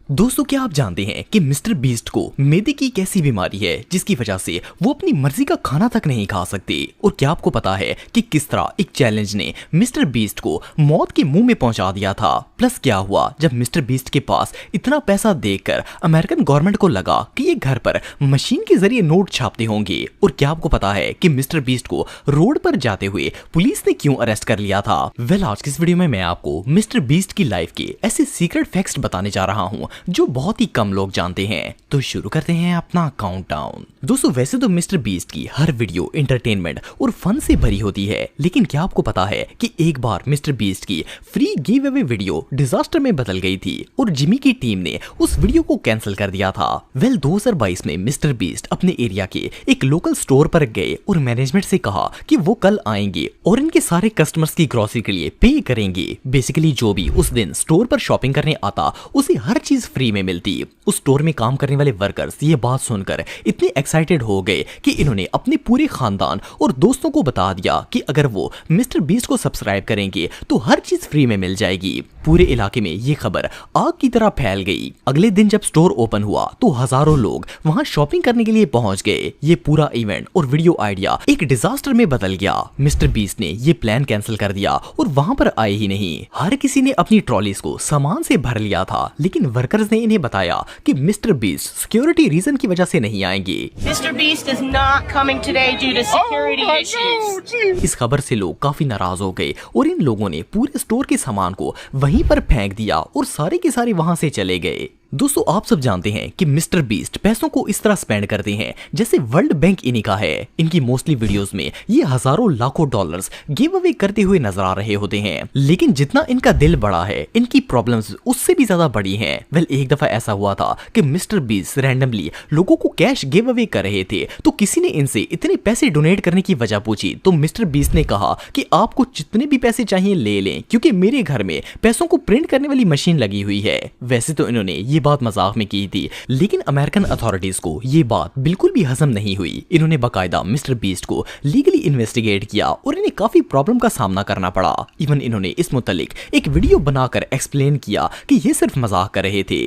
दोस्तों, क्या आप जानते हैं कि मिस्टर बीस्ट को मैदे की एक ऐसी बीमारी है जिसकी वजह से वो अपनी मर्जी का खाना तक नहीं खा सकते। और क्या आपको पता है कि किस तरह एक चैलेंज ने मिस्टर बीस्ट को मौत के मुंह में पहुंचा दिया था। प्लस क्या हुआ जब मिस्टर बीस्ट के पास इतना पैसा देखकर अमेरिकन गवर्नमेंट को लगा कि ये घर पर मशीन के जरिए नोट छापते होंगे। और क्या आपको पता है कि मिस्टर बीस्ट को रोड पर जाते हुए पुलिस ने क्यों अरेस्ट कर लिया था। आज की इस वीडियो में मैं आपको मिस्टर बीस्ट की लाइफ के ऐसे सीक्रेट फैक्ट्स बताने जा रहा हूँ जो बहुत ही कम लोग जानते हैं। तो शुरू करते हैं अपना काउंटडाउन। दोस्तों, वैसे तो मिस्टर बीस्ट की हर वीडियो एंटरटेनमेंट और फन से भरी होती है, लेकिन क्या आपको पता है कि एक बार मिस्टर बीस्ट की free give away video disaster में बदल गई थी और जिमी की टीम ने उस वीडियो को कैंसिल कर दिया था। 2022 में मिस्टर बीस्ट अपने एरिया के एक लोकल स्टोर पर गए और मैनेजमेंट से कहा कि वो कल आएंगे और इनके सारे कस्टमर्स की ग्रोसरी के लिए पे करेंगे। बेसिकली जो भी उस दिन स्टोर पर शॉपिंग करने आता उसे हर चीज फ्री में मिलती। उस स्टोर में काम करने वाले वर्कर्स ये बात सुनकर इतने एक्साइटेड हो गए कि इन्होंने अपने पूरे खानदान और दोस्तों को बता दिया कि अगर वो मिस्टर बीस्ट को सब्सक्राइब करेंगे तो हर चीज फ्री में मिल जाएगी। पूरे इलाके में ये खबर आग की तरह फैल गई। अगले दिन जब स्टोर ओपन हुआ तो हजारों लोग वहां शॉपिंग करने के लिए पहुंच गए। ये पूरा इवेंट और वीडियो आइडिया एक डिजास्टर में बदल गया। मिस्टर बीस्ट ने ये प्लान कैंसिल कर दिया और वहां पर आए ही नहीं। हर किसी ने अपनी ट्रॉलीज को सामान से भर लिया था, लेकिन वर्कर्स ने इन्हें बताया कि मिस्टर बीस्ट सिक्योरिटी रीजन की वजह से नहीं आएंगे। Mr. Beast is not coming today due to security issues. इस खबर से लोग काफी नाराज हो गए और इन लोगों ने पूरे स्टोर के सामान को वहीं पर फेंक दिया और सारे के सारे वहां से चले गए। दोस्तों, आप सब जानते हैं कि मिस्टर बीस्ट पैसों को इस तरह स्पेंड करते हैं जैसे वर्ल्ड बैंक इन्हीं का है। इनकी मोस्टली वीडियोस में ये हजारों लाखों डॉलर्स गिव अवे करते हुए नजर आ रहे होते हैं, लेकिन जितना इनका दिल बड़ा है इनकी प्रॉब्लम्स उससे भी ज्यादा बड़ी हैं। एक दफा ऐसा हुआ था कि मिस्टर बीस्ट रैंडमली लोगों को कैश गिव अवे कर रहे थे, तो किसी ने इनसे इतने पैसे डोनेट करने की वजह पूछी तो मिस्टर बीस्ट ने कहा कि आपको जितने भी पैसे चाहिए ले लें, क्योंकि मेरे घर में पैसों को प्रिंट करने वाली मशीन लगी हुई है। वैसे तो इन्होंने ये बात मजाक में की थी, लेकिन अमेरिकन अथॉरिटीज को ये बात बिल्कुल भी हजम नहीं हुई। इन्होंने बकायदा मिस्टर बीस्ट को लीगली इन्वेस्टिगेट किया और इन्हें काफी प्रॉब्लम का सामना करना पड़ा। इवन इन्होंने इस मुतालिक एक वीडियो बनाकर एक्सप्लेन किया कि ये सिर्फ मजाक कर रहे थे।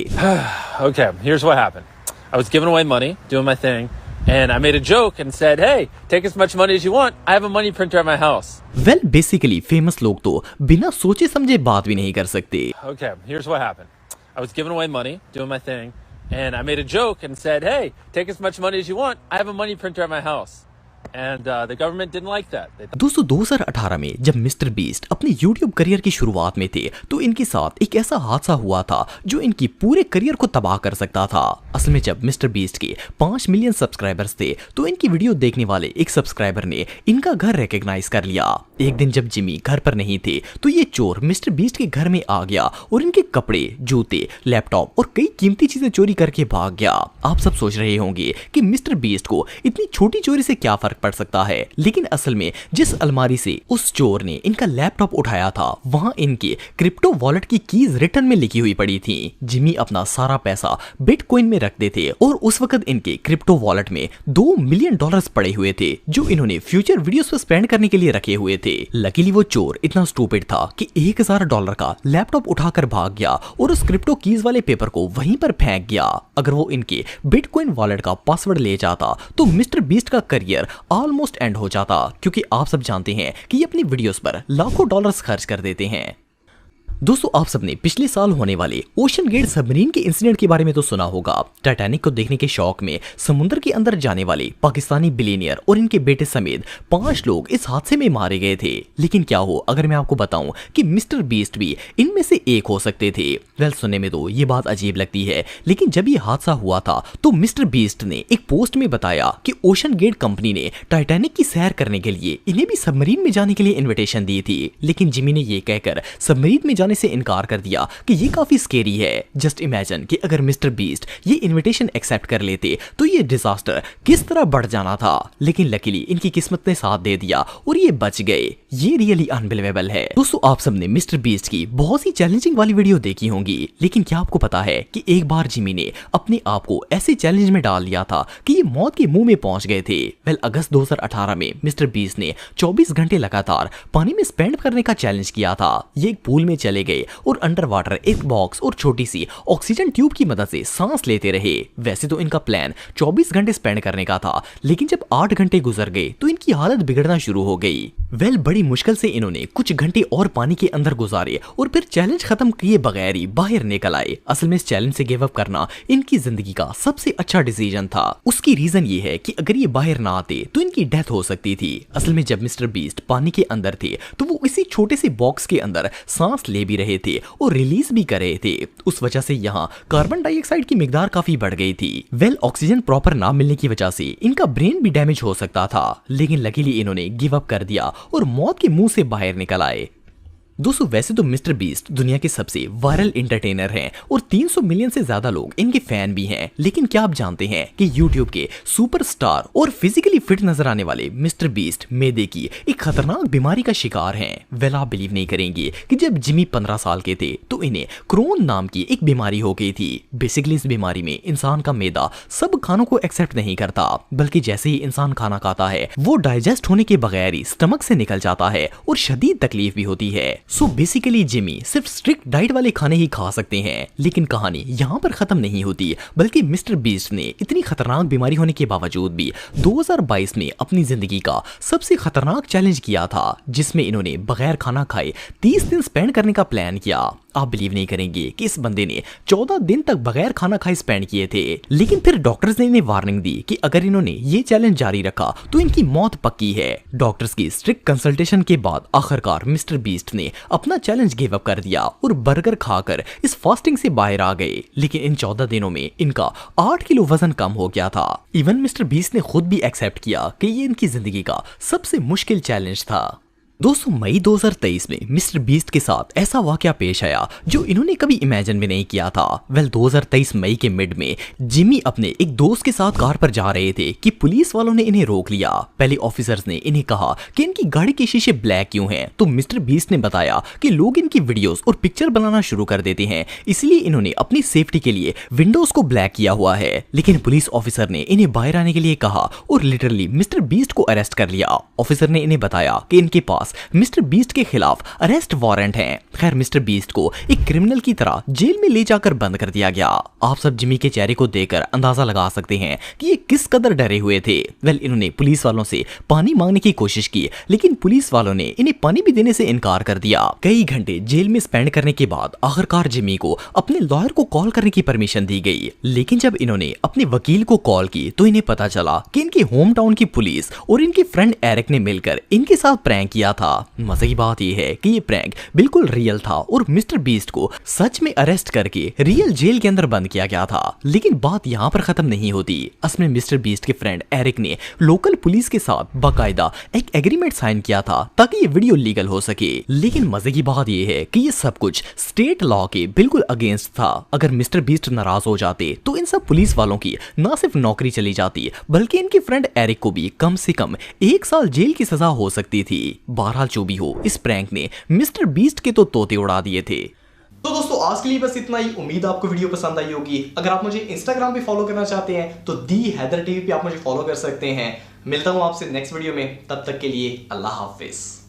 Okay, here's what happened. I was giving away money, doing my thing, and I made a joke and said, "Hey, take as much money as you want. I have a money printer at my house." Basically famous लोग तो बिना सोचे समझे बात भी नहीं कर सकते। Okay, here's what happened. I was giving away money, doing my thing, and I made a joke and said, "Hey, take as much money as you want. I have a money printer at my house." And the government didn't like that. दोस्तों, 2018 में जब mister beast अपने YouTube career की शुरुआत में थे तो इनके साथ एक ऐसा हादसा हुआ था जो इनकी पूरे करियर को तबाह कर सकता था। असल में जब मिस्टर बीस्ट के 5 मिलियन सब्सक्राइबर्स थे तो इनकी वीडियो देखने वाले एक सब्सक्राइबर ने इनका घर रिकॉग्नाइज कर लिया। एक दिन जब जिमी घर पर नहीं थे तो ये चोर मिस्टर बीस्ट के घर में आ गया और इनके कपड़े, जूते, लैपटॉप और कई कीमती चीजें चोरी करके भाग गया। आप सब सोच रहे होंगे कि मिस्टर बीस्ट को इतनी छोटी चोरी से क्या फर्क पड़ सकता है, लेकिन असल में जिस अलमारी से उस चोर ने इनका लैपटॉप उठाया था वहां इनके क्रिप्टो वॉलेट की कीज रिटर्न में लिखी हुई पड़ी थी। जिमी अपना सारा पैसा बिटकॉइन में रखते थे और उस वक्त इनके क्रिप्टो वॉलेट में $2 मिलियन पड़े हुए थे जो इन्होंने फ्यूचर वीडियोस पर स्पेंड करने के लिए रखे हुए थे। लकीली वो चोर इतना स्टूपिड था कि $1000 का लैपटॉप उठाकर भाग गया और उस क्रिप्टो कीज वाले पेपर को वहीं पर फेंक गया। अगर वो इनके बिटकॉइन वॉलेट का पासवर्ड ले जाता तो मिस्टर बीस्ट का करियर ऑलमोस्ट एंड हो जाता, क्योंकि आप सब जानते हैं कि ये अपनी वीडियोस पर लाखों डॉलर्स खर्च कर देते हैं। दोस्तों, आप सबने पिछले साल होने वाले ओशन गेट सबमरीन के इंसिडेंट के बारे में तो सुना होगा। टाइटैनिक को देखने के शौक में समुद्र के अंदर जाने वाले पाकिस्तानी बिलियनियर और इनके बेटे समेत 5 लोग इस हादसे में मारे गए थे। लेकिन क्या हो अगर मैं आपको बताऊं कि मिस्टर बीस्ट भी इनमें से एक हो सकते थे। सुनने में तो ये बात अजीब लगती है, लेकिन जब ये हादसा हुआ था तो मिस्टर बीस्ट ने एक पोस्ट में बताया कि ओशन गेट कंपनी ने टाइटैनिक की सैर करने के लिए इन्हें भी सबमरीन में जाने के लिए इन्विटेशन दी थी, लेकिन जिमी ने ये कहकर सबमरीन में जाने से इनकार कर दिया कि ये काफी स्केरी है। जस्ट इमेजिन कि अगर मिस्टर बीस्ट ये इनविटेशन एक्सेप्ट कर लेते तो ये डिजास्टर किस तरह बढ़ जाना था, लेकिन लकीली इनकी किस्मत ने साथ दे दिया और ये बच गए। ये रियली अनबिलीवेबल है। दोस्तों, आप सबने मिस्टर बीस्ट की बहुत सी चैलेंजिंग वाली वीडियो देखी होंगी, लेकिन क्या आपको पता है कि एक बार जिमी ने अपने आप को ऐसे चैलेंज में डाल दिया था कि ये मौत के मुंह में पहुंच गए थे। अगस्त 2018 में मिस्टर बीस्ट ने 24 घंटे लगातार पानी में स्पेंड करने का चैलेंज किया था। ये एक पूल में चले चले गए और अंडर वाटर एक बॉक्स और छोटी सी ऑक्सीजन ट्यूब की मदद से सांस लेते रहे। वैसे तो इनका प्लान 24 घंटे स्पेंड करने का था, लेकिन जब 8 घंटे गुजर गए तो इनकी हालत बिगड़ना शुरू हो गई। बड़ी मुश्किल से इन्होंने कुछ घंटे और पानी के अंदर गुजारे और फिर चैलेंज खत्म किए बगैर ही बाहर निकल आए। असल में इस चैलेंज से गिव अप करना इनकी जिंदगी का सबसे अच्छा डिसीजन था। उसकी रीजन ये है कि अगर ये बाहर ना आते तो इनकी डेथ हो सकती थी। असल में जब मिस्टर बीस्ट पानी के अंदर थे तो वो इसी छोटे से बॉक्स के अंदर सांस ले भी रहे थे और रिलीज भी कर रहे थे। उस वजह से यहाँ कार्बन डाइऑक्साइड की मिकदार काफी बढ़ गई थी। ऑक्सीजन प्रॉपर ना मिलने की वजह से इनका ब्रेन भी डैमेज हो सकता था, लेकिन लकीली इन्होंने गिव अप कर दिया और मौत के मुंह से बाहर निकल आए। दोस्तों वैसे तो मिस्टर बीस्ट दुनिया के सबसे वायरल एंटरटेनर हैं और 300 मिलियन से ज्यादा लोग इनके फैन भी हैं, लेकिन क्या आप जानते हैं कि यूट्यूब के सुपरस्टार और फिजिकली फिट नजर आने वाले मिस्टर बीस्ट मैदे की एक खतरनाक बीमारी का शिकार हैं। आप बिलीव नहीं करेंगे कि जब जिमी 15 साल के थे तो इन्हें क्रोन नाम की एक बीमारी हो गई थी। बेसिकली इस बीमारी में इंसान का मैदा सब खानों को एक्सेप्ट नहीं करता, बल्कि जैसे ही इंसान खाना खाता है वो डाइजेस्ट होने के बगैर ही स्टमक से निकल जाता है और शदीद तकलीफ भी होती है। सो बेसिकली जिमी सिर्फ स्ट्रिक्ट डाइट वाले खाने ही खा सकते हैं। लेकिन कहानी यहाँ पर खत्म नहीं होती, बल्कि मिस्टर बीस्ट ने इतनी खतरनाक बीमारी होने के बावजूद भी 2022 में अपनी जिंदगी का सबसे खतरनाक चैलेंज किया था, जिसमें इन्होंने बगैर खाना खाए 30 दिन स्पेंड करने का प्लान किया। आप बिलीव नहीं करेंगे कि इस बंदे ने 14 दिन तक बगैर खाना खाए स्पेंड किए थे। लेकिन फिर डॉक्टर्स ने इन्हें वार्निंग दी कि अगर इन्होंने ये चैलेंज जारी रखा तो इनकी मौत पक्की है। डॉक्टर्स की स्ट्रिक्ट कंसल्टेशन के बाद आखिरकार मिस्टर बीस्ट ने अपना चैलेंज गिव अप कर दिया और बर्गर खाकर इस फास्टिंग से बाहर आ गए। लेकिन इन 14 दिनों में इनका 8 किलो वजन कम हो गया था। इवन मिस्टर बीस्ट ने खुद भी एक्सेप्ट किया कि ये इनकी जिंदगी का सबसे मुश्किल चैलेंज था। दोस्तों मई 2023 में मिस्टर बीस्ट के साथ ऐसा वाकया पेश आया जो इन्होंने कभी इमेजिन भी नहीं किया था। 2023 मई के मिड में जिमी अपने एक दोस्त के साथ कार पर जा रहे थे कि पुलिस वालों ने इन्हें रोक लिया। पहले ऑफिसर्स ने इन्हें कहा कि इनकी गाड़ी के शीशे ब्लैक क्यों हैं, तो मिस्टर बीस्ट ने बताया कि लोग इनकी वीडियोस और पिक्चर बनाना शुरू कर देते हैं, इसलिए इन्होंने अपनी सेफ्टी के लिए विंडोज को ब्लैक किया हुआ है। लेकिन पुलिस ऑफिसर ने इन्हें बाहर आने के लिए कहा और लिटरली मिस्टर बीस्ट को अरेस्ट कर लिया। ऑफिसर ने इन्हें बताया कि इनके पास मिस्टर बीस्ट के खिलाफ अरेस्ट वारंट है। खैर मिस्टर बीस्ट को एक क्रिमिनल की तरह जेल में ले जाकर बंद कर दिया गया। आप सब जिमी के चेहरे को देखकर अंदाजा लगा सकते हैं कि ये किस कदर डरे हुए थे। इन्होंने पुलिस वालों से पानी मांगने की कोशिश की, लेकिन पुलिस वालों ने इन्हें पानी भी देने से इनकार कर दिया। कई घंटे जेल में स्पेंड करने के बाद आखिरकार जिमी को अपने लॉयर को कॉल करने की परमिशन दी गई। लेकिन जब इन्होंने अपने वकील को कॉल की तो इन्हें पता चला कि इनके होम टाउन की पुलिस और इनके फ्रेंड एरिक ने मिलकर इनके साथ प्रैंक किया था। मजे की बात यह है कि ये प्रैंक बिल्कुल रियल था और मिस्टर बीस्ट को सच में अरेस्ट करके रियल जेल के अंदर बंद किया गया था। लेकिन बात यहाँ पर खत्म नहीं होती। असल में मिस्टर बीस्ट के फ्रेंड एरिक ने लोकल पुलिस के साथ बाकायदा एक एग्रीमेंट साइन किया था ताकि ये वीडियो लीगल हो सके। लेकिन मजे की बात यह है कि ये सब कुछ स्टेट लॉ के बिल्कुल अगेंस्ट था। अगर मिस्टर बीस्ट नाराज हो जाते तो इन सब पुलिस वालों की न सिर्फ नौकरी चली जाती, बल्कि इनके फ्रेंड एरिक को भी कम से कम 1 साल जेल की सजा हो सकती थी। बहरहाल जो भी हो, इस प्रैंक ने मिस्टर बीस्ट के तो तोते उड़ा दिए थे। तो दोस्तों आज के लिए बस इतना ही। उम्मीद आपको वीडियो पसंद आई होगी। अगर आप मुझे इंस्टाग्राम पे फॉलो करना चाहते हैं तो दी हैदर टीवी पे आप मुझे फॉलो कर सकते हैं। मिलता हूं आपसे नेक्स्ट वीडियो में, तब तक के लिए अल्लाह हाफिज।